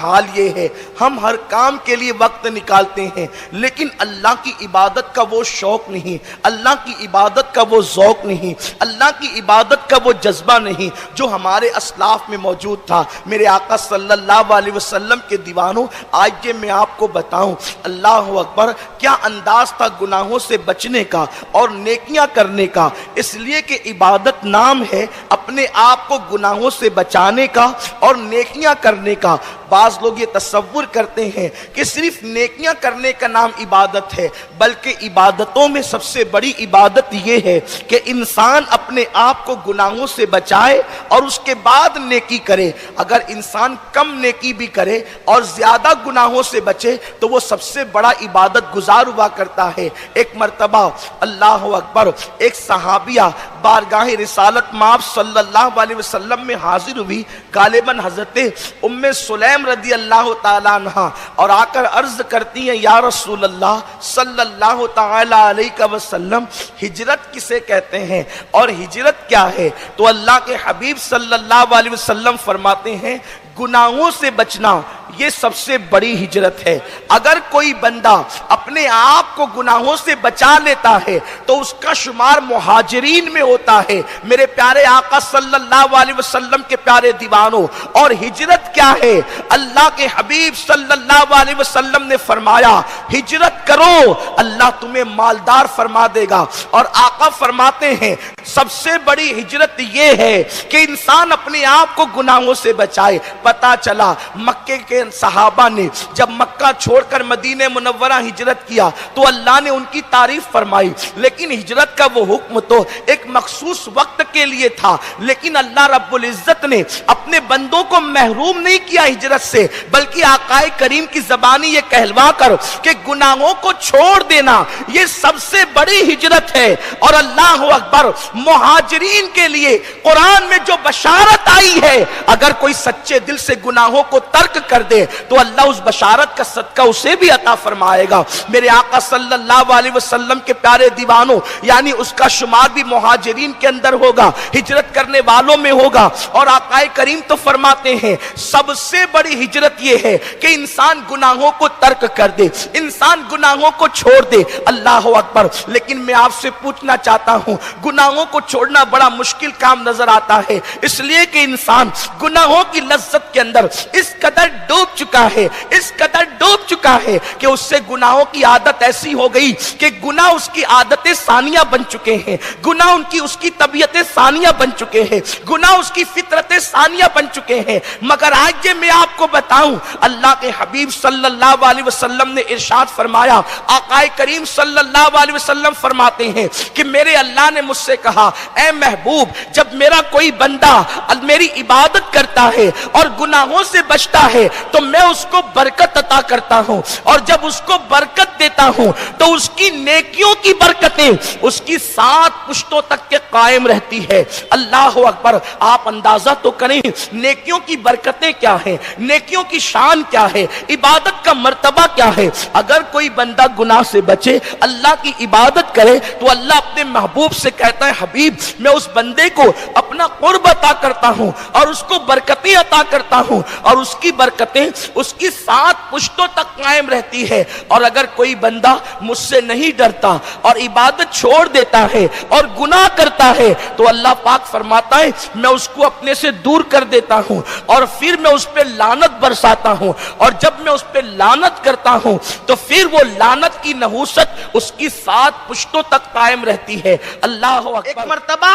حال یہ ہے ہم ہر کام کے لیے وقت نکالتے ہیں لیکن اللہ کی عبادت کا وہ شوق نہیں، اللہ کی عبادت کا وہ ذوق نہیں، اللہ کی عبادت کا وہ جذبہ نہیں جو ہمارے اسلاف میں موجود تھا۔ میرے آقا صلی اللہ علیہ وسلم کے دیوانوں، آج یہ میں آپ کو بتاؤں، اللہ اکبر، کیا انداز تھا گناہوں سے بچنے کا اور نیکیاں کرنے کا۔ اس لیے کہ عبادت نام ہے اپنے آپ کو گناہوں سے بچانے کا اور نیکیاں کرنے کا۔ بعض لوگ یہ تصور کرتے ہیں کہ صرف نیکیاں کرنے کا نام عبادت ہے، بلکہ عبادتوں میں سب سے بڑی عبادت یہ ہے کہ انسان اپنے آپ کو گناہوں سے بچائے اور اس کے بعد نیکی کرے۔ اگر انسان کم نیکی بھی کرے اور زیادہ گناہوں سے بچے تو وہ سب سے بڑا عبادت گزار ہوا کرتا ہے۔ ایک مرتبہ اللہ اکبر ایک صحابیہ بارگاہ رسالت مآب صلی اللہ علیہ وسلم میں حاضر ہوئی، غالباً حضرت ام سلیم رضی اللہ تعالیٰ عنہ، اور آ کر عرض کرتی ہیں یا رسول اللہ صلی اللہ تعالیٰ علیہ وسلم، ہجرت کسے کہتے ہیں اور ہجرت کیا ہے؟ تو اللہ کے حبیب صلی اللہ علیہ وسلم فرماتے ہیں گناہوں سے بچنا یہ سب سے بڑی ہجرت ہے۔ اگر کوئی بندہ اپنے آپ کو گناہوں سے بچا لیتا ہے تو اس کا شمار مہاجرین میں ہوتا ہے۔ میرے پیارے آقا صلی اللہ علیہ وسلم کے پیارے دیوانوں، اور ہجرت کیا ہے؟ اللہ کے حبیب صلی اللہ علیہ وسلم نے فرمایا ہجرت کرو اللہ تمہیں مالدار فرما دے گا۔ اور آقا فرماتے ہیں سب سے بڑی ہجرت یہ ہے کہ انسان اپنے آپ کو گناہوں سے بچائے۔ پتا چلا مکے کے صحابہ نے جب مکہ چھوڑ کر مدینہ منورہ ہجرت کیا تو اللہ نے ان کی تعریف فرمائی، لیکن ہجرت کا وہ حکم تو ایک مخصوص وقت کے لیے تھا، لیکن اللہ رب العزت نے اپنے بندوں کو محروم نہیں کیا ہجرت سے، بلکہ آقا کریم کی زبانی یہ کہلوا کر کہ گناہوں کو چھوڑ دینا یہ سب سے بڑی ہجرت ہے۔ اور اللہ اکبر، مہاجرین کے لیے قرآن میں جو بشارت آئی ہے، اگر کوئی سچے دل سے گناہوں کو ترک کر دے تو اللہ اس بشارت کا صدقہ اسے بھی عطا فرمائے گا۔ میرے آقا صلی اللہ علیہ وسلم کے پیارے دیوانوں، یعنی اس کا شمار بھی مہاجرین کے اندر ہوگا، ہجرت کرنے والوں میں ہوگا۔ اور آقا کریم تو فرماتے ہیں سب سے بڑی ہجرت یہ ہے کہ انسان گناہوں کو ترک کر دے، انسان گناہوں کو چھوڑ دے۔ اللہ اکبر، لیکن میں آپ سے پوچھنا چاہتا ہوں گناہوں کو چھوڑنا بڑا مشکل کام نظر آتا ہے، اس لیے کہ انسان گناہوں کی لذت کے اندر اس قدر ڈوب چکا ہے، اس قدر ڈوب چکا ہے کہ اس سے گناہوں کی عادت ایسی ہو گئی کہ گناہ اس کی عادتیں ثانیہ بن چکے ہیں، گناہ اس کی طبیعتیں ثانیہ بن چکے ہیں، گناہ اس کی فطرتیں ثانیہ بن چکے ہیں۔ مگر آج یہ میں آپ کو بتاؤں، اللہ کے حبیب صلی اللہ علیہ وسلم نے ارشاد فرمایا، آقا کریم صلی اللہ علیہ وسلم فرماتے ہیں کہ میرے اللہ نے مجھ سے کہا اے محبوب، جب میرا کوئی بندہ میری عبادت کرتا ہے اور گناہوں سے بچتا ہے تو میں اس کو برکت عطا کرتا ہوں، اور جب اس کو برکت دیتا ہوں تو اس کی نیکیوں کی برکتیں اس کی 7 پشتوں تک کے قائم رہتی ہے۔ اللہ اکبر، آپ اندازہ تو کریں نیکیوں کی برکتیں کیا ہیں، نیکیوں کی شان کیا ہے، عبادت کا مرتبہ کیا ہے۔ اگر کوئی بندہ گناہ سے بچے، اللہ کی عبادت کرے تو اللہ اپنے محبوب سے کہتا ہے حبیب میں اس بندے کو اپنا قرب عطا کرتا ہوں اور اس کو برکتیں عطا کرتا ہوں، اور اس کی برکتیں اس کی 7 پشتوں تک قائم رہتی ہے۔ اور اگر کوئی بندہ مجھ سے نہیں ڈرتا اور عبادت چھوڑ دیتا ہے اور گناہ کرتا ہے تو اللہ پاک فرماتا ہے میں اس کو اپنے سے دور کر دیتا ہوں اور پھر میں اس پہ لعنت برساتا ہوں، اور جب میں اس پہ لعنت کرتا ہوں تو پھر وہ لعنت کی نحوست اس کی 7 پشتوں تک قائم رہتی ہے۔ اللہ اکبر۔ ایک مرتبہ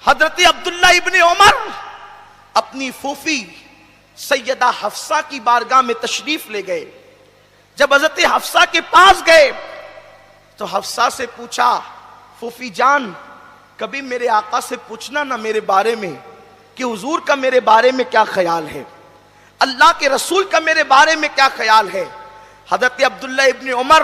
حضرت عبداللہ ابن عمر اپنی پھوپھی سیدہ حفصہ کی بارگاہ میں تشریف لے گئے۔ جب حضرت حفصہ کے پاس گئے تو حفصہ سے پوچھا پھوپھی جان، کبھی میرے آقا سے پوچھنا نہ میرے بارے میں کہ حضور کا میرے بارے میں کیا خیال ہے، اللہ کے رسول کا میرے بارے میں کیا خیال ہے۔ حضرت عبداللہ ابن عمر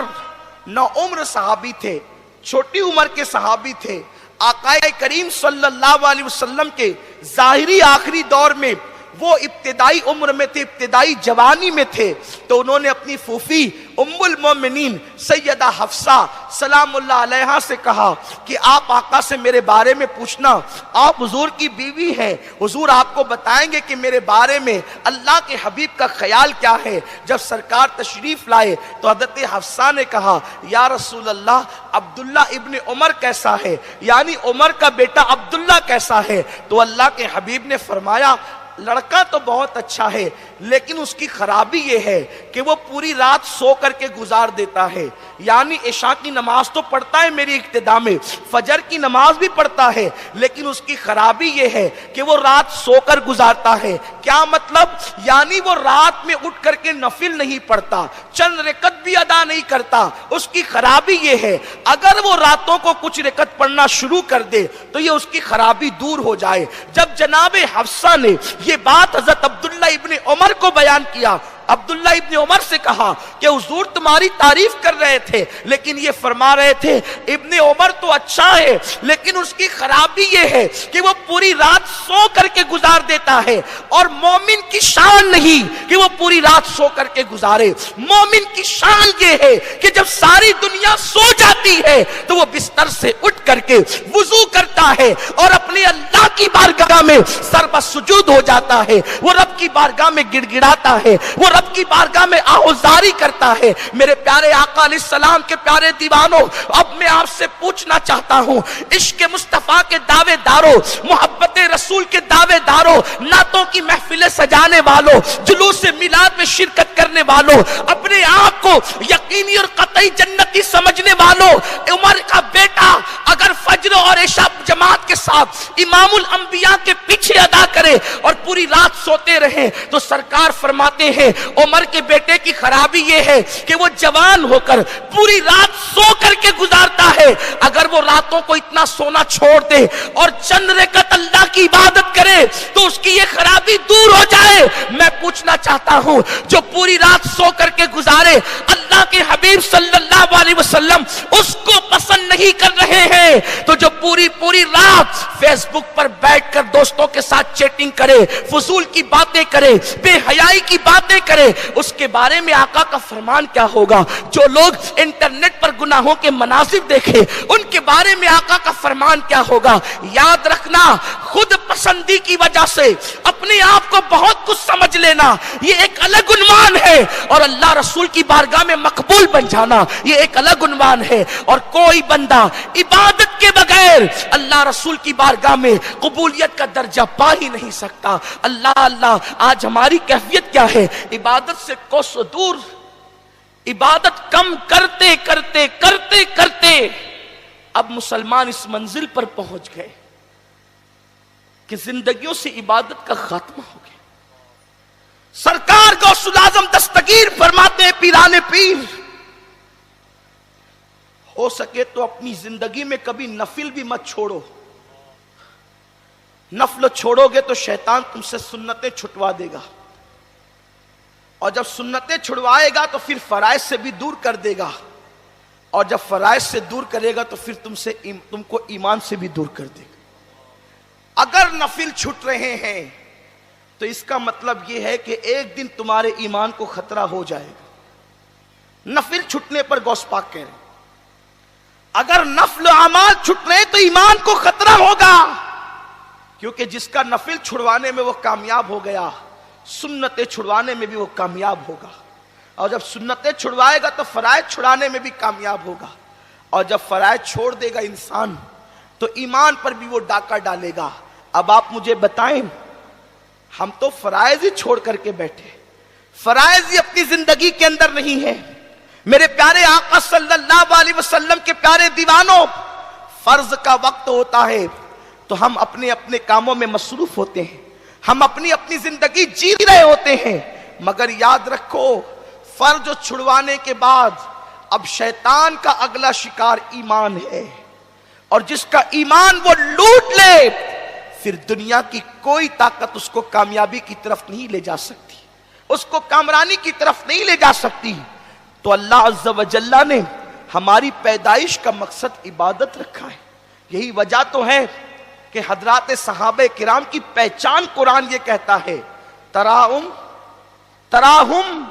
نوعمر صحابی تھے، چھوٹی عمر کے صحابی تھے، آقا کریم صلی اللہ علیہ وسلم کے ظاہری آخری دور میں وہ ابتدائی عمر میں تھے، ابتدائی جوانی میں تھے، تو انہوں نے اپنی پھوپھی ام المومنین سیدہ حفصہ سلام اللہ علیہا سے کہا کہ آپ آقا سے میرے بارے میں پوچھنا، آپ حضور کی بیوی ہیں، حضور آپ کو بتائیں گے کہ میرے بارے میں اللہ کے حبیب کا خیال کیا ہے۔ جب سرکار تشریف لائے تو حضرت حفصہ نے کہا یا رسول اللہ عبداللہ ابن عمر کیسا ہے، یعنی عمر کا بیٹا عبداللہ کیسا ہے؟ تو اللہ کے حبیب نے فرمایا لڑکا تو بہت اچھا ہے، لیکن اس کی خرابی یہ ہے کہ وہ پوری رات سو کر کے گزار دیتا ہے، یعنی عشاء کی نماز تو پڑھتا ہے میری اقتداء میں، فجر کی نماز بھی پڑھتا ہے، لیکن اس کی خرابی یہ ہے کہ وہ رات سو کر گزارتا ہے۔ کیا مطلب؟ یعنی وہ رات میں اٹھ کر کے نفل نہیں پڑھتا، چند رکعت بھی ادا نہیں کرتا۔ اس کی خرابی یہ ہے اگر وہ راتوں کو کچھ رکعت پڑھنا شروع کر دے تو یہ اس کی خرابی دور ہو جائے۔ جب جناب حفصہ نے یہ بات حضرت عبداللہ ابن عمر کو بیان کیا، عبداللہ ابن عمر سے کہا کہ حضور تمہاری تعریف کر رہے تھے، لیکن یہ فرما رہے تھے ابن عمر تو اچھا ہے لیکن اس کی خرابی یہ ہے کہ وہ پوری رات سو کر کے گزار دیتا ہے، اور مومن کی شان نہیں کہ وہ پوری رات سو کر کے گزارے۔ مومن کی شان یہ ہے کہ جب ساری دنیا سو جاتی ہے تو وہ بستر سے اٹھ کر کے وضو کرتا ہے اور اپنے اللہ کی بارگاہ میں سر بسجود ہو جاتا ہے، وہ رب کی بارگاہ میں گڑ گڑاتا ہے، وہ رب کی بارگاہ میں آہوزاری کرتا ہے۔ میرے پیارے آقا علیہ السلام کے پیارے دیوانوں، اب میں آپ سے پوچھنا چاہتا ہوں، عشق مصطفیٰ کے دعوے داروں، محبت رسول کے دعوے داروں، نعتوں کی محفلیں سجانے والوں، جلوس میلاد میں شرکت کرنے والوں، اپنے آپ کو یقینی اور قطعی جنتی سمجھنے والوں، عمر کا بیٹا اگر فجر اور عشاء جماعت کے ساتھ امام الانبیاء کے پیچھے ادا کرے اور پوری رات سوتے رہے تو سرکار فرماتے ہیں عمر کے بیٹے کی خرابی یہ ہے کہ وہ جوان ہو کر پوری رات سو کر کے گزارتا ہے۔ اگر وہ راتوں کو اتنا سونا چھوڑ دے اور چند رکعت اللہ کی عبادت کرے تو اس کی یہ خرابی دور ہو جائے۔ میں پوچھنا چاہتا ہوں جو پوری رات سو کر کے گزارے اللہ کے حبیب صلی اللہ علیہ وسلم اس کو پسند نہیں کر رہے ہیں، تو جو پوری رات فیس بک پر بیٹھ کر دوستوں کے ساتھ چیٹنگ کرے، فضول کی باتیں کرے، بے حیائی کی باتیں کرے، اس کے بارے میں آقا کا فرمان کیا ہوگا؟ جو لوگ انٹرنیٹ پر گناہوں کے مناظر دیکھیں ان کے بارے میں آقا کا فرمان کیا ہوگا؟ یاد رکھنا، خود پسندی کی وجہ سے اپنے آپ کو بہت کچھ سمجھ لینا یہ ایک الگ عنوان ہے، اور اللہ رسول کی بارگاہ میں مقبول بن جانا یہ ایک الگ عنوان ہے۔ اور کوئی بندہ عبادت کے بغیر اللہ رسول کی بارگاہ میں قبولیت کا درجہ پا ہی نہیں سکتا۔ اللہ آج ہماری کیفیت کیا ہے؟ عبادت سے کوسوں دور، عبادت کم کرتے کرتے کرتے کرتے اب مسلمان اس منزل پر پہنچ گئے کہ زندگیوں سے عبادت کا خاتمہ ہو گیا۔ سرکار غوث الاعظم دستگیر فرماتے ہیں پیران پیر، ہو سکے تو اپنی زندگی میں کبھی نفل بھی مت چھوڑو، نفل چھوڑو گے تو شیطان تم سے سنتیں چھٹوا دے گا، اور جب سنتیں چھڑوائے گا تو پھر فرائض سے بھی دور کر دے گا، اور جب فرائض سے دور کرے گا تو پھر تم کو ایمان سے بھی دور کر دے گا۔ اگر نفل چھٹ رہے ہیں تو اس کا مطلب یہ ہے کہ ایک دن تمہارے ایمان کو خطرہ ہو جائے گا۔ نفل چھٹنے پر غوث پاک کہہ رہے ہیں اگر نفل اعمال چھٹ رہے تو ایمان کو خطرہ ہوگا، کیونکہ جس کا نفل چھڑوانے میں وہ کامیاب ہو گیا سنتیں چھڑوانے میں بھی وہ کامیاب ہوگا، اور جب سنتیں چھڑوائے گا تو فرائض چھڑانے میں بھی کامیاب ہوگا، اور جب فرائض چھوڑ دے گا انسان تو ایمان پر بھی وہ ڈاکہ ڈالے گا۔ اب آپ مجھے بتائیں، ہم تو فرائض ہی چھوڑ کر کے بیٹھے، فرائض ہی اپنی زندگی کے اندر نہیں ہے۔ میرے پیارے آقا صلی اللہ علیہ وسلم کے پیارے دیوانوں، فرض کا وقت ہوتا ہے تو ہم اپنے اپنے کاموں میں مصروف ہوتے ہیں، ہم اپنی اپنی زندگی جی رہے ہوتے ہیں، مگر یاد رکھو فرض چھڑوانے کے بعد اب شیطان کا اگلا شکار ایمان ہے، اور جس کا ایمان وہ لوٹ لے پھر دنیا کی کوئی طاقت اس کو کامیابی کی طرف نہیں لے جا سکتی، اس کو کامرانی کی طرف نہیں لے جا سکتی۔ تو اللہ عز و جل نے ہماری پیدائش کا مقصد عبادت رکھا ہے، یہی وجہ تو ہے کہ حضرات صحابہ کرام کی پہچان قرآن یہ کہتا ہے تراہم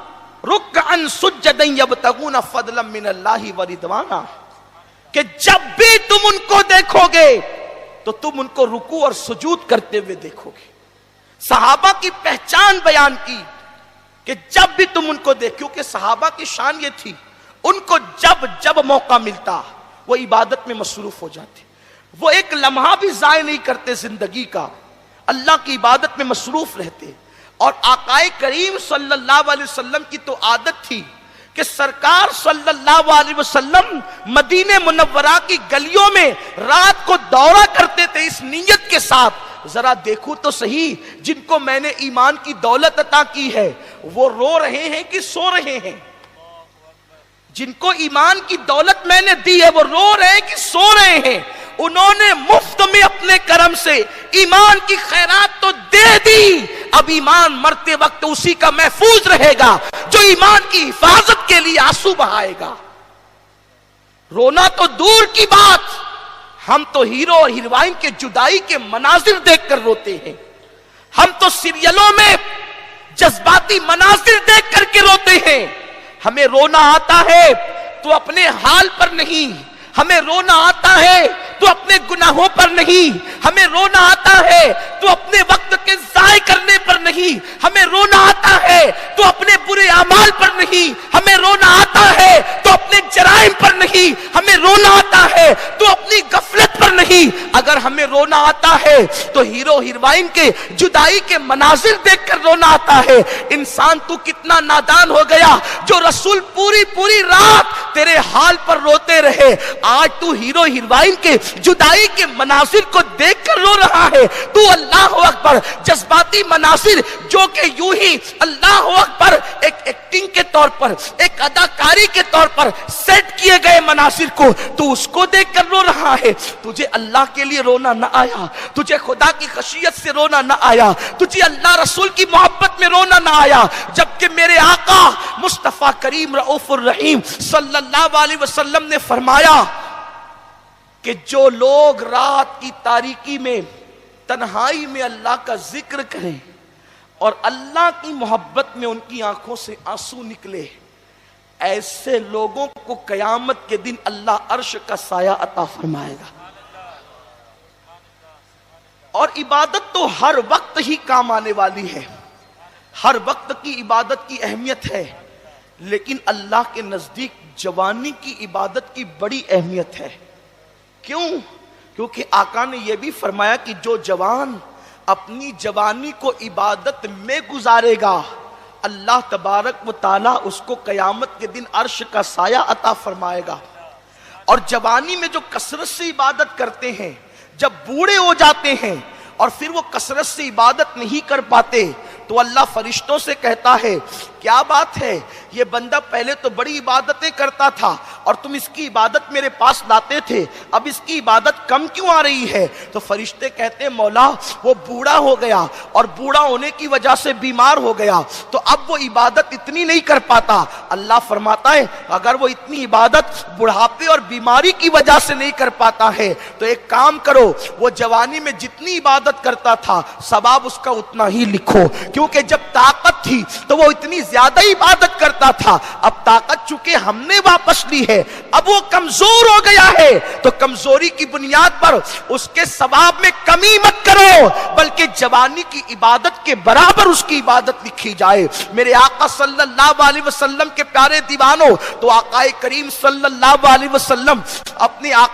رکعا سجدا یبتغون فضلا من اللہ ورضوانا، کہ جب بھی تم ان کو دیکھو گے تو تم ان کو رکوع اور سجود کرتے ہوئے دیکھو گے۔ صحابہ کی پہچان بیان کی کہ جب بھی تم ان کو دیکھو، کہ صحابہ کی شان یہ تھی، ان کو جب موقع ملتا وہ عبادت میں مصروف ہو جاتے، وہ ایک لمحہ بھی ضائع نہیں کرتے زندگی کا، اللہ کی عبادت میں مصروف رہتے۔ اور آقا کریم صلی اللہ علیہ وسلم کی تو عادت تھی کہ سرکار صلی اللہ علیہ وسلم مدینہ منورہ کی گلیوں میں رات کو دورہ کرتے تھے اس نیت کے ساتھ، ذرا دیکھو تو صحیح جن کو میں نے ایمان کی دولت عطا کی ہے وہ رو رہے ہیں کہ سو رہے ہیں، جن کو ایمان کی دولت میں نے دی ہے وہ رو رہے ہیں کہ سو رہے ہیں۔ انہوں نے مفت میں اپنے کرم سے ایمان کی خیرات تو دے دی، اب ایمان مرتے وقت اسی کا محفوظ رہے گا جو ایمان کی حفاظت کے لیے آنسو بہائے گا۔ رونا تو دور کی بات، ہم تو ہیرو اور ہیروئن کے جدائی کے مناظر دیکھ کر روتے ہیں، ہم تو سیریلوں میں جذباتی مناظر دیکھ کر کے روتے ہیں۔ ہمیں رونا آتا ہے تو اپنے حال پر نہیں، ہمیں رونا آتا ہے تو اپنے گناہوں پر نہیں، ہمیں رونا آتا ہے تو اپنے وقت کے ضائع کرنے پر نہیں، ہمیں رونا آتا ہے تو اپنے برے اعمال پر نہیں، ہمیں رونا آتا ہے تو اپنے جرائم پر نہیں، ہمیں رونا آتا ہے تو اپنی غفلت پر نہیں۔ اگر ہمیں رونا آتا ہے تو ہیرو ہیروئن کے جدائی کے مناظر دیکھ کر رونا آتا ہے۔ انسان تو کتنا نادان ہو گیا جو رسول پوری رات تیرے حال پر روتے رہے، آج تو ہیرو ہیروئن کے جدائی کے مناظر کو دیکھ کر رو رہا ہے۔ تو اللہ اکبر جذباتی مناظر جو کہ یوں ہی اللہ اکبر ایک ایکٹنگ کے طور پر، ایک اداکاری کے طور پر سیٹ کیے گئے مناظر کو تو اس کو دیکھ کر رو رہا ہے۔ تجھے اللہ کے لیے رونا نہ آیا، تجھے خدا کی خشیت سے رونا نہ آیا، تجھے اللہ رسول کی محبت میں رونا نہ آیا، جبکہ میرے آقا مصطفیٰ کریم رؤوف الرحیم صلی اللہ علیہ وسلم نے فرمایا کہ جو لوگ رات کی تاریکی میں تنہائی میں اللہ کا ذکر کریں اور اللہ کی محبت میں ان کی آنکھوں سے آنسو نکلے، ایسے لوگوں کو قیامت کے دن اللہ عرش کا سایہ عطا فرمائے گا۔ اور عبادت تو ہر وقت ہی کام آنے والی ہے، ہر وقت کی عبادت کی اہمیت ہے، لیکن اللہ کے نزدیک جوانی کی عبادت کی بڑی اہمیت ہے۔ کیوں؟ کیونکہ آقا نے یہ بھی فرمایا کہ جو جوان اپنی جوانی کو عبادت میں گزارے گا اللہ تبارک و تعالی اس کو قیامت کے دن عرش کا سایہ عطا فرمائے گا۔ اور جوانی میں جو کثرت سے عبادت کرتے ہیں جب بوڑھے ہو جاتے ہیں اور پھر وہ کثرت سے عبادت نہیں کر پاتے تو اللہ فرشتوں سے کہتا ہے کیا بات ہے، یہ بندہ پہلے تو بڑی عبادتیں کرتا تھا اور تم اس کی عبادت میرے پاس لاتے تھے، اب اس کی عبادت کم کیوں آ رہی ہے؟ تو فرشتے کہتے ہیں مولا وہ بوڑھا ہو گیا اور بوڑھا ہونے کی وجہ سے بیمار ہو گیا تو اب وہ عبادت اتنی نہیں کر پاتا۔ اللہ فرماتا ہے اگر وہ اتنی عبادت بڑھاپے اور بیماری کی وجہ سے نہیں کر پاتا ہے تو ایک کام کرو، وہ جوانی میں جتنی عبادت کرتا تھا ثواب اس کا اتنا ہی لکھو، کیونکہ جب طاقت تھی تو وہ اتنی زیادہ عبادت کرتا تھا، اب طاقت چونکہ ہم نے واپس لی ہے اب وہ کمزور ہو گیا ہے تو کمزوری کی بنیاد پر اس کے ثواب میں کمی مت کرو بلکہ جوانی کی عبادت کے برابر اس کی عبادت لکھی جائے۔ میرے آقا صلی اللہ علیہ وسلم کے پیارے دیوانوں، تو آقا کریم صلی اللہ علیہ وسلم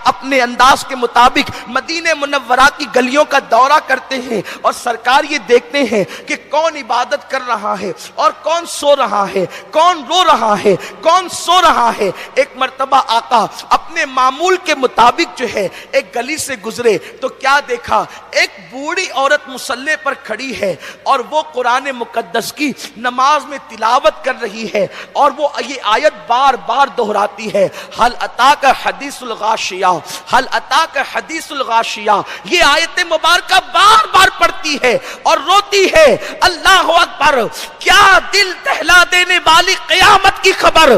اپنے انداز کے مطابق مدینہ منورہ کی گلیوں کا دورہ کرتے ہیں اور سرکار یہ دیکھتے ہیں کہ کون عبادت کر رہا ہے اور کون سو رہا ہے، کون رو رہا ہے کون سو رہا ہے۔ ایک مرتبہ آقا اپنے معمول کے مطابق جو ہے ایک گلی سے گزرے تو کیا دیکھا، ایک بوڑھی عورت مصلی پر کھڑی ہے اور وہ قرآن مقدس کی نماز میں تلاوت کر رہی ہے اور وہ یہ آیت بار بار دہراتی ہے، حل اتاک حدیث الغاشیہ، حل اتاک حدیث الغاشیہ، یہ آیت مبارکہ بار بار پڑھتی ہے اور روتی ہے۔ اللہ اکبر، کیا دل دہلا دینے والی قیامت کی خبر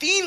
3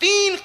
3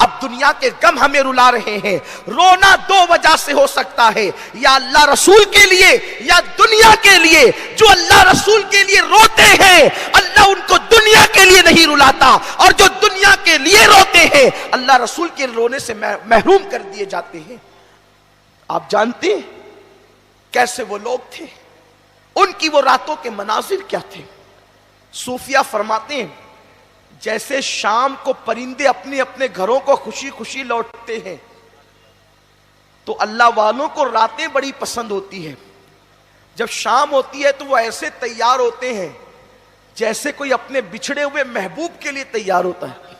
اب دنیا کے غم ہمیں رلا رہے ہیں. رونا دو وجہ سے ہو سکتا ہے, یا اللہ رسول کے لیے یا دنیا کے لیے. جو اللہ رسول کے لیے روتے ہیں اللہ ان کو دنیا کے لیے نہیں رلاتا, اور جو دنیا کے لیے روتے ہیں اللہ رسول کے رونے سے محروم کر دیے جاتے ہیں. آپ جانتے ہیں کیسے وہ لوگ تھے, ان کی وہ راتوں کے مناظر کیا تھے. صوفیہ فرماتے ہیں جیسے شام کو پرندے اپنے اپنے گھروں کو خوشی خوشی لوٹتے ہیں, تو اللہ والوں کو راتیں بڑی پسند ہوتی ہیں. جب شام ہوتی ہے تو وہ ایسے تیار ہوتے ہیں جیسے کوئی اپنے بچھڑے ہوئے محبوب کے لیے تیار ہوتا ہے,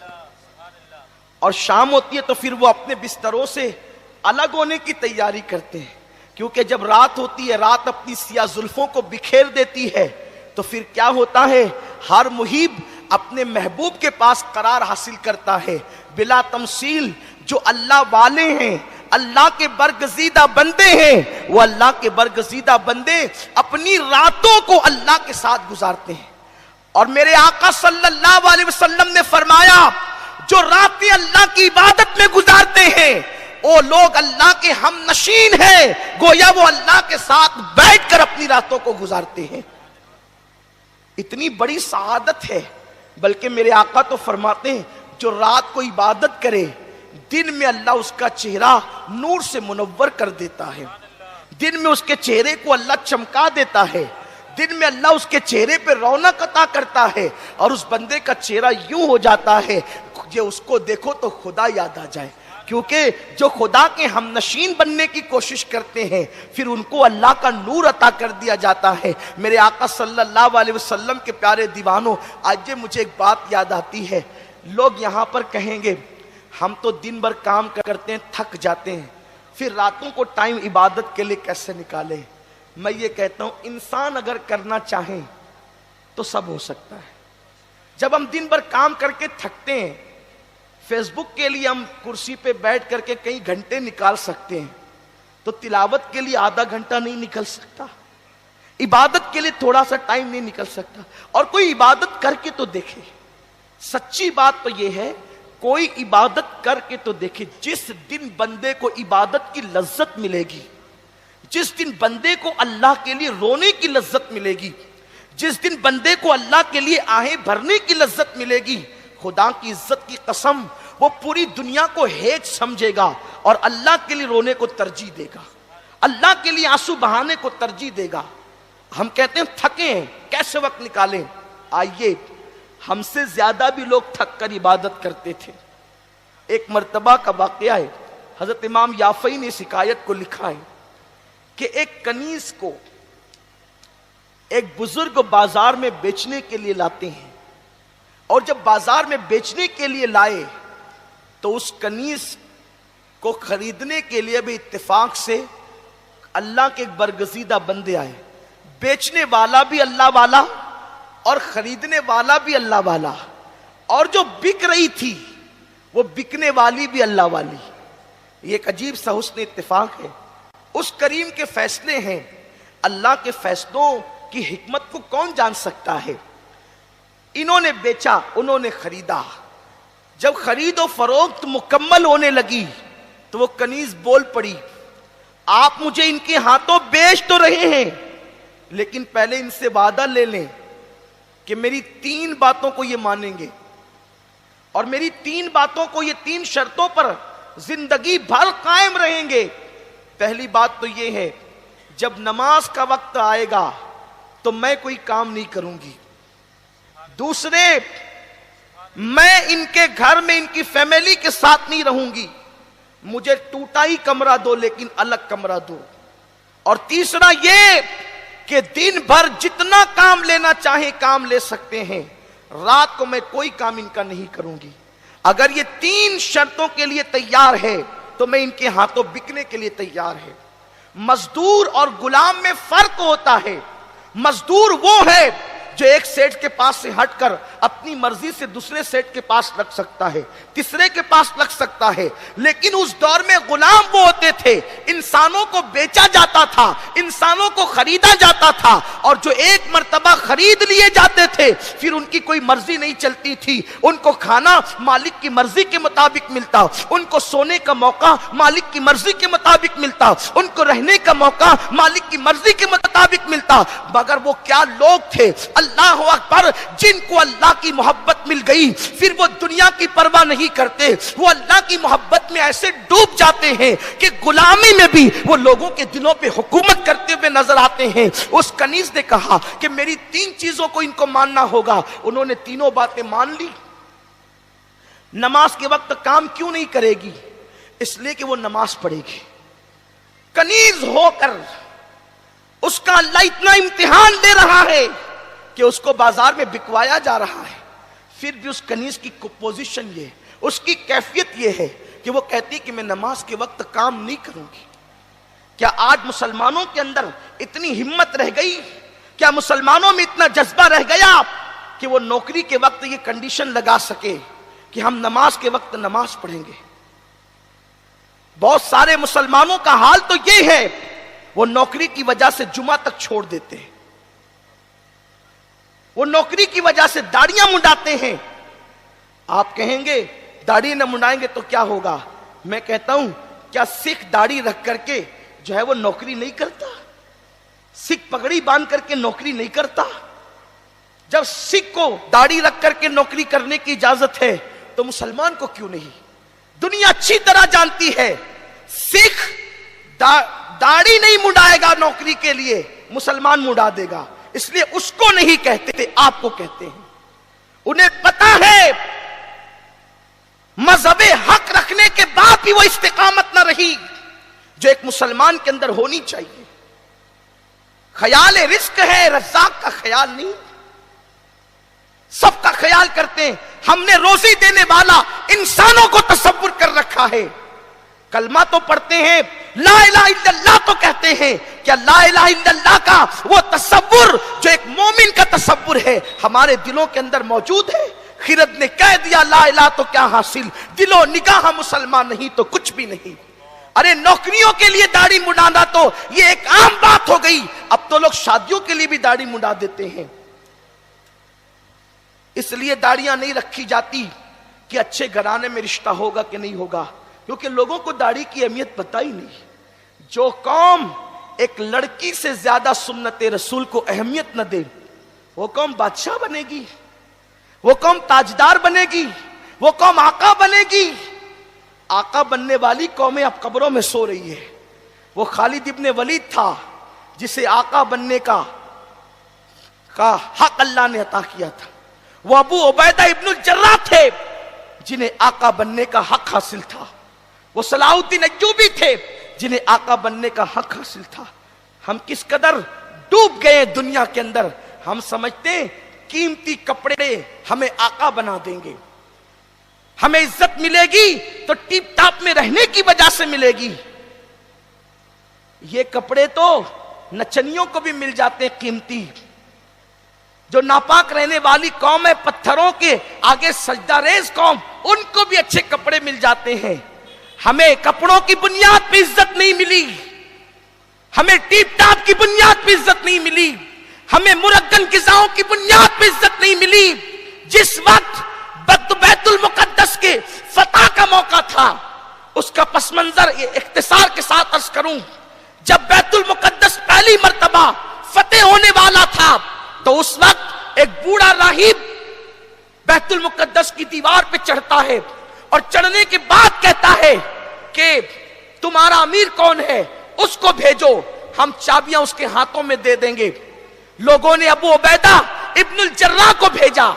اور شام ہوتی ہے تو پھر وہ اپنے بستروں سے الگ ہونے کی تیاری کرتے ہیں, کیونکہ جب رات ہوتی ہے رات اپنی سیاہ زلفوں کو بکھیر دیتی ہے, تو پھر کیا ہوتا ہے ہر محب اپنے محبوب کے پاس قرار حاصل کرتا ہے. بلا تمثیل جو اللہ والے ہیں, اللہ کے برگزیدہ بندے ہیں, وہ اللہ کے برگزیدہ بندے اپنی راتوں کو اللہ کے ساتھ گزارتے ہیں. اور میرے آقا صلی اللہ علیہ وسلم نے فرمایا جو راتیں اللہ کی عبادت میں گزارتے ہیں وہ لوگ اللہ کے ہم نشین ہیں, گویا وہ اللہ کے ساتھ بیٹھ کر اپنی راتوں کو گزارتے ہیں. اتنی بڑی سعادت ہے. بلکہ میرے آقا تو فرماتے ہیں جو رات کو عبادت کرے دن میں اللہ اس کا چہرہ نور سے منور کر دیتا ہے, دن میں اس کے چہرے کو اللہ چمکا دیتا ہے, دن میں اللہ اس کے چہرے پہ رونق عطا کرتا ہے, اور اس بندے کا چہرہ یوں ہو جاتا ہے کہ اس کو دیکھو تو خدا یاد آ جائے. کیونکہ جو خدا کے ہم نشین بننے کی کوشش کرتے ہیں پھر ان کو اللہ کا نور عطا کر دیا جاتا ہے. میرے آقا صلی اللہ علیہ وسلم کے پیارے دیوانوں, آج مجھے ایک بات یاد آتی ہے. لوگ یہاں پر کہیں گے ہم تو دن بھر کام کرتے ہیں تھک جاتے ہیں, پھر راتوں کو ٹائم عبادت کے لیے کیسے نکالیں. میں یہ کہتا ہوں انسان اگر کرنا چاہیں تو سب ہو سکتا ہے. جب ہم دن بھر کام کر کے تھکتے ہیں, فیس بک کے لیے ہم کرسی پہ بیٹھ کر کے کئی گھنٹے نکال سکتے ہیں, تو تلاوت کے لیے آدھا گھنٹہ نہیں نکل سکتا, عبادت کے لیے تھوڑا سا ٹائم نہیں نکل سکتا. اور کوئی عبادت کر کے تو دیکھے. سچی بات تو یہ ہے کوئی عبادت کر کے تو دیکھے. جس دن بندے کو عبادت کی لذت ملے گی, جس دن بندے کو اللہ کے لیے رونے کی لذت ملے گی, جس دن بندے کو اللہ کے لیے آہیں بھرنے کی لذت ملے گی, خدا کی عزت کی قسم وہ پوری دنیا کو ہیچ سمجھے گا اور اللہ کے لیے رونے کو ترجیح دے گا, اللہ کے لیے آنسو بہانے کو ترجیح دے گا. ہم کہتے ہیں تھکے ہیں کیسے وقت نکالیں. آئیے ہم سے زیادہ بھی لوگ تھک کر عبادت کرتے تھے. ایک مرتبہ کا واقعہ ہے, حضرت امام یافعی نے شکایت کو لکھا ہے کہ ایک کنیز کو ایک بزرگ بازار میں بیچنے کے لیے لاتے ہیں, اور جب بازار میں بیچنے کے لیے لائے تو اس کنیز کو خریدنے کے لیے بھی اتفاق سے اللہ کے ایک برگزیدہ بندے آئے. بیچنے والا بھی اللہ والا اور خریدنے والا بھی اللہ والا, اور جو بک رہی تھی وہ بکنے والی بھی اللہ والی. یہ ایک عجیب سا حسن اتفاق ہے. اس کریم کے فیصلے ہیں, اللہ کے فیصلوں کی حکمت کو کون جان سکتا ہے. انہوں نے بیچا, انہوں نے خریدا. جب خرید و فروخت مکمل ہونے لگی تو وہ کنیز بول پڑی, آپ مجھے ان کے ہاتھوں بیچ تو رہے ہیں لیکن پہلے ان سے وعدہ لے لیں کہ میری 3 باتوں کو یہ مانیں گے, اور میری 3 باتوں کو, یہ 3 شرطوں پر زندگی بھر قائم رہیں گے. پہلی بات تو یہ ہے جب نماز کا وقت آئے گا تو میں کوئی کام نہیں کروں گی. دوسرے, میں ان کے گھر میں ان کی فیملی کے ساتھ نہیں رہوں گی, مجھے ٹوٹا ہی کمرہ دو لیکن الگ کمرہ دو. اور تیسرا یہ کہ دن بھر جتنا کام لینا چاہیں کام لے سکتے ہیں, رات کو میں کوئی کام ان کا نہیں کروں گی. اگر یہ 3 شرطوں کے لیے تیار ہے تو میں ان کے ہاتھوں بکنے کے لیے تیار ہے. مزدور اور غلام میں فرق ہوتا ہے. مزدور وہ ہے جو ایک سیٹھ کے پاس سے ہٹ کر اپنی مرضی سے دوسرے سیٹ کے پاس رکھ سکتا ہے، تیسرے کے پاس رکھ سکتا ہے، لیکن اس دور میں غلام وہ ہوتے تھے، انسانوں کو بیچا جاتا تھا، انسانوں کو خریدا جاتا تھا، اور جو ایک مرتبہ خرید لیے جاتے تھے پھر ان کی کوئی مرضی نہیں چلتی تھی، ان کو کھانا مالک کی مرضی کے مطابق ملتا، ان کو سونے کا موقع مالک کی مرضی کے مطابق ملتا، ان کو رہنے کا موقع مالک کی مرضی کے مطابق ملتا۔ مگر وہ کیا لوگ تھے، اللہ اکبر، جن کو اللہ کی محبت مل گئی پھر وہ دنیا کی پرواہ نہیں کرتے، وہ اللہ کی محبت میں ایسے ڈوب جاتے ہیں کہ غلامی میں بھی وہ لوگوں کے دلوں پہ حکومت کرتے ہوئے نظر آتے ہیں۔ اس کنیز نے کہا کہ میری 3 چیزوں کو ان کو ماننا ہوگا، انہوں نے تینوں باتیں مان لی۔ نماز کے وقت کام کیوں نہیں کرے گی؟ اس لیے کہ وہ نماز پڑھے گی۔ کنیز ہو کر اس کا اللہ اتنا امتحان لے رہا ہے کہ اس کو بازار میں بکوایا جا رہا ہے، پھر بھی اس کنیز کی پوزیشن یہ، اس کی کیفیت یہ ہے کہ وہ کہتی کہ میں نماز کے وقت کام نہیں کروں گی۔ کیا آج مسلمانوں کے اندر اتنی ہمت رہ گئی؟ کیا مسلمانوں میں اتنا جذبہ رہ گیا کہ وہ نوکری کے وقت یہ کنڈیشن لگا سکے کہ ہم نماز کے وقت نماز پڑھیں گے؟ بہت سارے مسلمانوں کا حال تو یہ ہے، وہ نوکری کی وجہ سے جمعہ تک چھوڑ دیتے ہیں، وہ نوکری کی وجہ سے داڑیاں منڈاتے ہیں۔ آپ کہیں گے داڑھی نہ منڈائیں گے تو کیا ہوگا؟ میں کہتا ہوں کیا سکھ داڑھی رکھ کر کے جو ہے وہ نوکری نہیں کرتا؟ سکھ پگڑی باندھ کر کے نوکری نہیں کرتا؟ جب سکھ کو داڑھی رکھ کر کے نوکری کرنے کی اجازت ہے تو مسلمان کو کیوں نہیں؟ دنیا اچھی طرح جانتی ہے سکھ داڑھی نہیں منڈائے گا نوکری کے لیے، مسلمان منڈا دے گا، اس لیے اس کو نہیں کہتے تھے، آپ کو کہتے ہیں۔ انہیں پتا ہے مذہب حق رکھنے کے بعد بھی وہ استقامت نہ رہی جو ایک مسلمان کے اندر ہونی چاہیے۔ خیال رزق ہے، رزاق کا خیال نہیں، سب کا خیال کرتے ہیں۔ ہم نے روزی دینے والا انسانوں کو تصور کر رکھا ہے۔ کلمہ تو پڑھتے ہیں، لا الہ الا اللہ تو کہتے ہیں، کیا لا الہ الا اللہ کا وہ تصور جو ایک مومن کا تصور ہے ہمارے دلوں کے اندر موجود ہے؟ خرد نے کہہ دیا لا الہ تو کیا حاصل، دل و نگاہ مسلمان نہیں تو کچھ بھی نہیں۔ ارے نوکریوں کے لیے داڑھی منڈانا تو یہ ایک عام بات ہو گئی، اب تو لوگ شادیوں کے لیے بھی داڑھی منڈا دیتے ہیں۔ اس لیے داڑیاں نہیں رکھی جاتی کہ اچھے گھرانے میں رشتہ ہوگا کہ نہیں ہوگا، کیونکہ لوگوں کو داڑھی کی اہمیت پتہ ہی نہیں۔ جو قوم ایک لڑکی سے زیادہ سنت رسول کو اہمیت نہ دے وہ قوم بادشاہ بنے گی، وہ قوم تاجدار بنے گی، وہ قوم آقا بنے گی۔ آقا بننے والی قومیں اب قبروں میں سو رہی ہے۔ وہ خالد ابن ولید تھا جسے آقا بننے کا حق اللہ نے عطا کیا تھا۔ وہ ابو عبیدہ ابن الجراح تھے جنہیں آقا بننے کا حق حاصل تھا۔ وہ صلاح الدین ایوبی تھے جنہیں آقا بننے کا حق حاصل تھا۔ ہم کس قدر ڈوب گئے دنیا کے اندر، ہم سمجھتے ہیں قیمتی کپڑے ہمیں آقا بنا دیں گے، ہمیں عزت ملے گی تو ٹیپ ٹاپ میں رہنے کی وجہ سے ملے گی۔ یہ کپڑے تو نچنیوں کو بھی مل جاتے ہیں قیمتی۔ جو ناپاک رہنے والی قوم ہے، پتھروں کے آگے سجدہ ریز قوم، ان کو بھی اچھے کپڑے مل جاتے ہیں۔ ہمیں کپڑوں کی بنیاد پہ عزت نہیں ملی، ہمیں ٹیپ ٹاپ کی بنیاد پہ عزت نہیں ملی، ہمیں مرگن غذاؤں کی بنیاد پہ عزت نہیں ملی۔ جس وقت بیت المقدس کے فتح کا موقع تھا، اس کا پس منظر اختصار کے ساتھ عرض کروں، جب بیت المقدس پہلی مرتبہ فتح ہونے والا تھا تو اس وقت ایک بوڑھا راہب بیت المقدس کی دیوار پہ چڑھتا ہے اور چڑھنے کے بعد کہتا ہے کہ تمہارا امیر کون ہے، اس کو بھیجو، ہم چابیاں اس کے ہاتھوں میں دے دیں گے۔ لوگوں نے ابو عبیدہ ابن الجراح کو بھیجا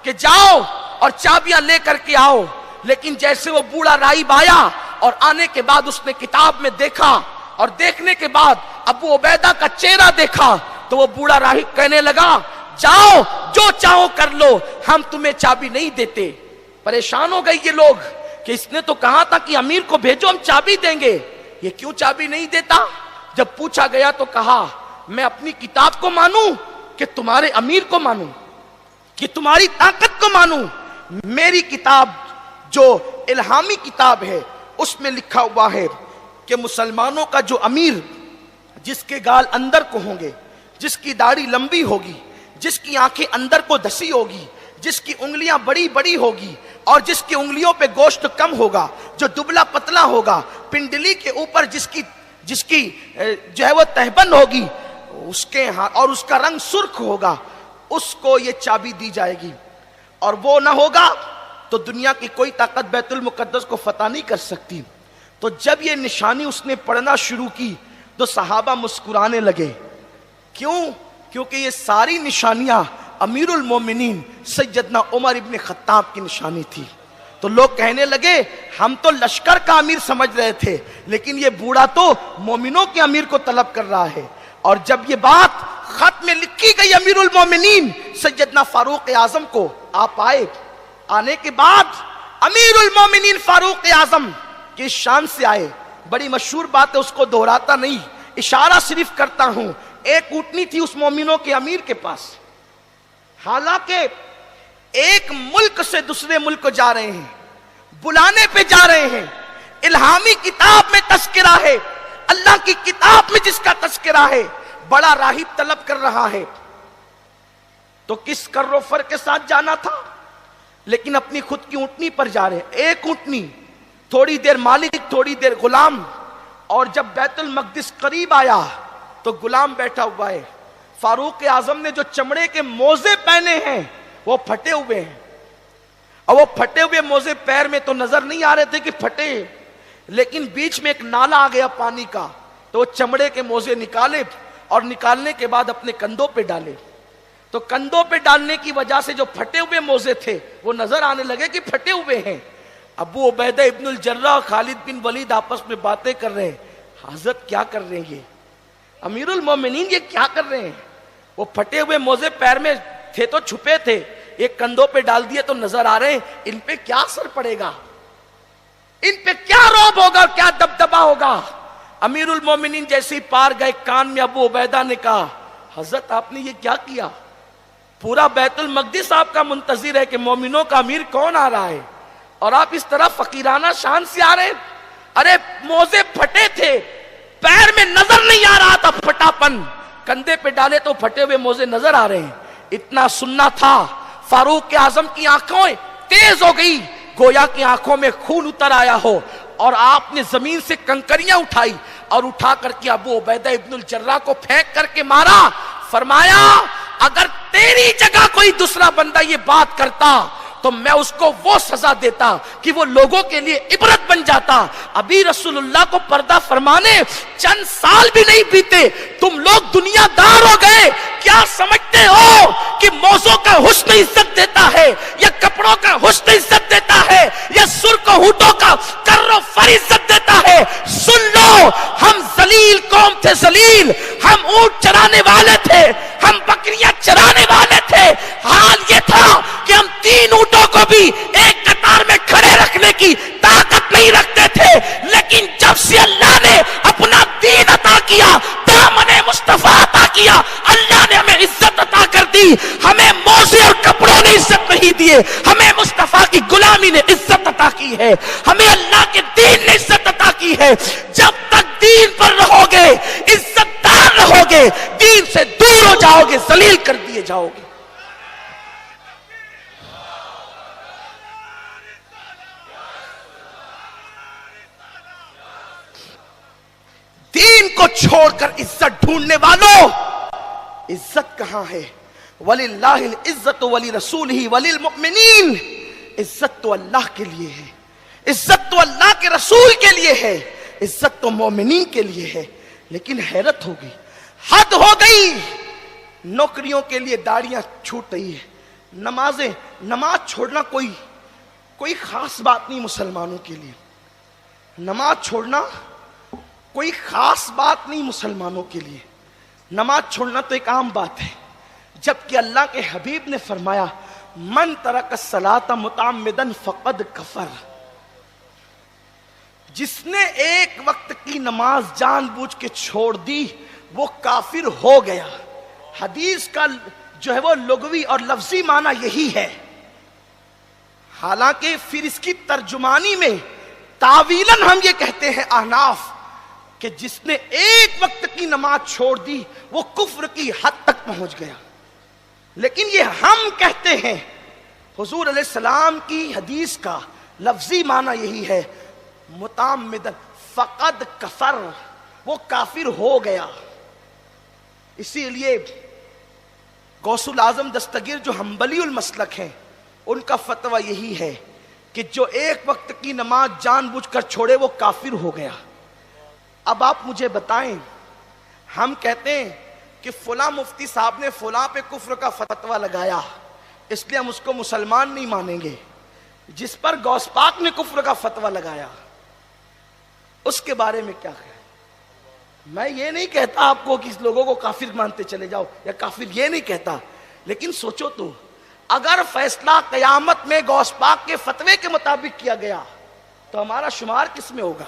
کہ جاؤ اور چابیاں لے کر کے آؤ، لیکن جیسے وہ بوڑھا راہب آیا اور آنے کے بعد اس نے کتاب میں دیکھا اور دیکھنے کے بعد ابو عبیدہ کا چہرہ دیکھا تو وہ بوڑھا راہب کہنے لگا جاؤ جو چاہو کر لو، ہم تمہیں چابی نہیں دیتے۔ پریشان ہو گئی یہ لوگ کہ اس نے تو کہا تھا کہ امیر کو بھیجو ہم چابی دیں گے، یہ کیوں چابی نہیں دیتا؟ جب پوچھا گیا تو کہا میں اپنی کتاب کو مانوں کہ تمہارے امیر کو مانوں؟ کہ تمہاری طاقت کو مانوں. میری کتاب جو الہامی کتاب ہے اس میں لکھا ہوا ہے کہ مسلمانوں کا جو امیر، جس کے گال اندر کو ہوں گے، جس کی داڑھی لمبی ہوگی، جس کی آنکھیں اندر کو دسی ہوگی، جس کی انگلیاں بڑی بڑی ہوگی اور جس کی انگلیوں پہ گوشت کم ہوگا، جو دبلا پتلا ہوگا، پنڈلی کے اوپر جس کی جو ہے وہ تہبند ہوگی، اس کے اور اس کا رنگ سرخ ہوگا، اس کو یہ چابی دی جائے گی. اور وہ نہ ہوگا تو دنیا کی کوئی طاقت بیت المقدس کو فتح نہیں کر سکتی. تو جب یہ نشانی اس نے پڑھنا شروع کی تو صحابہ مسکرانے لگے. کیوں؟ کیونکہ یہ ساری نشانیاں امیر المومنین سیدنا عمر ابن خطاب کی نشانی تھی. تو لوگ کہنے لگے ہم تو لشکر کا امیر سمجھ رہے تھے، لیکن یہ بوڑھا تو مومنوں کے امیر کو طلب کر رہا ہے. اور جب یہ بات خط میں لکھی گئی امیر المومنین سیدنا فاروق اعظم کو، آپ آنے کے بعد امیر المومنین فاروق اعظم کی شان سے آئے. بڑی مشہور بات ہے، اس کو دہراتا نہیں، اشارہ صرف کرتا ہوں. ایک اونٹنی تھی اس مومنوں کے امیر کے پاس. حالانکہ ایک ملک سے دوسرے ملک کو جا رہے ہیں، بلانے پہ جا رہے ہیں، الہامی کتاب میں تذکرہ ہے، اللہ کی کتاب میں جس کا تذکرہ ہے، بڑا راہب طلب کر رہا ہے. تو کس کر و فر کے ساتھ جانا تھا، لیکن اپنی خود کی اونٹنی پر جا رہے ہیں. ایک اونٹنی، تھوڑی دیر مالک، تھوڑی دیر غلام. اور جب بیت المقدس قریب آیا تو غلام بیٹھا ہوا ہے. فاروق اعظم نے جو چمڑے کے موزے پہنے ہیں وہ پھٹے ہوئے ہیں، اور وہ پھٹے ہوئے موزے پیر میں تو نظر نہیں آ رہے تھے کہ پھٹے، لیکن بیچ میں ایک نالا آ گیا پانی کا. تو وہ چمڑے کے موزے نکالے اور نکالنے کے بعد اپنے کندھوں پہ ڈالے. تو کندھوں پہ ڈالنے کی وجہ سے جو پھٹے ہوئے موزے تھے وہ نظر آنے لگے کہ پھٹے ہوئے ہیں. ابو عبیدہ ابن الجراح، خالد بن ولید آپس میں باتیں کر رہے ہیں. حضرت کیا کر رہے ہیں یہ امیر المومنین، یہ کیا کر رہے ہیں؟ وہ پھٹے ہوئے موزے پیر میں تھے تو چھپے تھے، ایک کندھوں پہ ڈال دیے تو نظر آ رہے ہیں. ان پہ کیا اثر پڑے گا، ان پہ کیا رعب ہوگا، کیا دبدبا ہوگا؟ امیر المومنین جیسے ہی پار گئے، کان میں ابو عبیدہ نے کہا حضرت آپ نے یہ کیا کیا؟ پورا بیت المقدس آپ کا منتظر ہے کہ مومنوں کا امیر کون آ رہا ہے، اور آپ اس طرح فقیرانہ شان سے آ رہے ہیں. ارے موزے پھٹے تھے، پیر میں نظر نہیں آ رہا تھا پھٹاپن، کندھے پہ ڈالے تو پھٹے ہوئے موزے نظر آ رہے ہیں. اتنا سننا تھا. فاروق اعظم کی آنکھوں تیز ہو گئی، گویا کی آنکھوں میں خون اتر آیا ہو، اور آپ نے زمین سے کنکریاں اٹھائی اور اٹھا کر کے ابو عبیدہ ابن الجراح کو پھینک کر کے مارا. فرمایا اگر تیری جگہ کوئی دوسرا بندہ یہ بات کرتا تو میں اس کو وہ سزا دیتا کہ وہ لوگوں کے لیے عبرت بن جاتا. ابھی رسول اللہ کو پردہ فرمانے چند سال بھی نہیں بیتے، تم لوگ دنیا دار ہو گئے. کیا سمجھتے ہو کہ موزوں کا حسن عزت دیتا ہے، یا کپڑوں کا حسن عزت دیتا ہے، یا سرخ ہونٹوں کا کر و فر عزت دیتا ہے؟ سن لو، ہم ذلیل قوم تھے، ذلیل. ہم اونٹ چرانے والے تھے، ہم بکریاں چرانے والے تھے. حال یہ تھا کہ ہم 3 اونٹوں کو بھی ایک قطار میں کھڑے رکھنے کی طاقت نہیں رکھتے تھے. لیکن جب سے اللہ نے اپنا دین عطا کیا، دامن مصطفیٰ عطا کیا، اللہ نے ہمیں عزت عطا کر دی. ہمیں موزے اور کپڑوں نے عزت نہیں دیے، ہمیں مصطفیٰ کی غلامی نے عزت عطا کی ہے، ہمیں اللہ کے دین نے عزت عطا کی ہے. جب تک دین پر رہو گے، عزت دار رہو گے، دین سے دور ہو جاؤ گے، ذلیل کر دیے جاؤ گے. دین کو چھوڑ کر عزت ڈھونڈنے والوں، عزت کہاں ہے؟ وَلِلَّهِ الْعِزَّةُ وَلِرَسُولِهِ وَلِلْمُؤْمِنِينَ. عزت تو اللہ کے لیے ہے، عزت تو اللہ کے رسول کے لیے ہے، عزت تو مومنین کے لیے ہے. لیکن حیرت ہو گئی، حد ہو گئی. نوکریوں کے لیے داڑیاں چھوٹ رہی ہے، نماز چھوڑنا کوئی خاص بات نہیں مسلمانوں کے لیے. نماز چھوڑنا کوئی خاص بات نہیں مسلمانوں کے لیے. نماز چھوڑنا تو ایک عام بات ہے، جبکہ اللہ کے حبیب نے فرمایا من ترک الصلاۃ متعمدا فقد کفر. جس نے ایک وقت کی نماز جان بوجھ کے چھوڑ دی وہ کافر ہو گیا. حدیث کا جو ہے وہ لغوی اور لفظی معنی یہی ہے، حالانکہ پھر اس کی ترجمانی میں تاویلاً ہم یہ کہتے ہیں احناف کہ جس نے ایک وقت کی نماز چھوڑ دی وہ کفر کی حد تک پہنچ گیا، لیکن یہ ہم کہتے ہیں حضور علیہ السلام کی حدیث کا لفظی معنی یہی ہے متعمدن فقد کفر، وہ کافر ہو گیا۔ اسی لیے غوث الاعظم دستگیر جو حنبلی المسلک ہیں ان کا فتویٰ یہی ہے کہ جو ایک وقت کی نماز جان بوجھ کر چھوڑے وہ کافر ہو گیا۔ اب آپ مجھے بتائیں، ہم کہتے ہیں کہ فلاں مفتی صاحب نے فلاں پہ کفر کا فتویٰ لگایا اس لیے ہم اس کو مسلمان نہیں مانیں گے، جس پر غوث پاک نے کفر کا فتویٰ لگایا اس کے بارے میں کیا خیال؟ میں یہ نہیں کہتا آپ کو کہ اس لوگوں کو کافر مانتے چلے جاؤ یا کافر، یہ نہیں کہتا، لیکن سوچو تو اگر فیصلہ قیامت میں غوث پاک کے فتوے کے مطابق کیا گیا تو ہمارا شمار کس میں ہوگا؟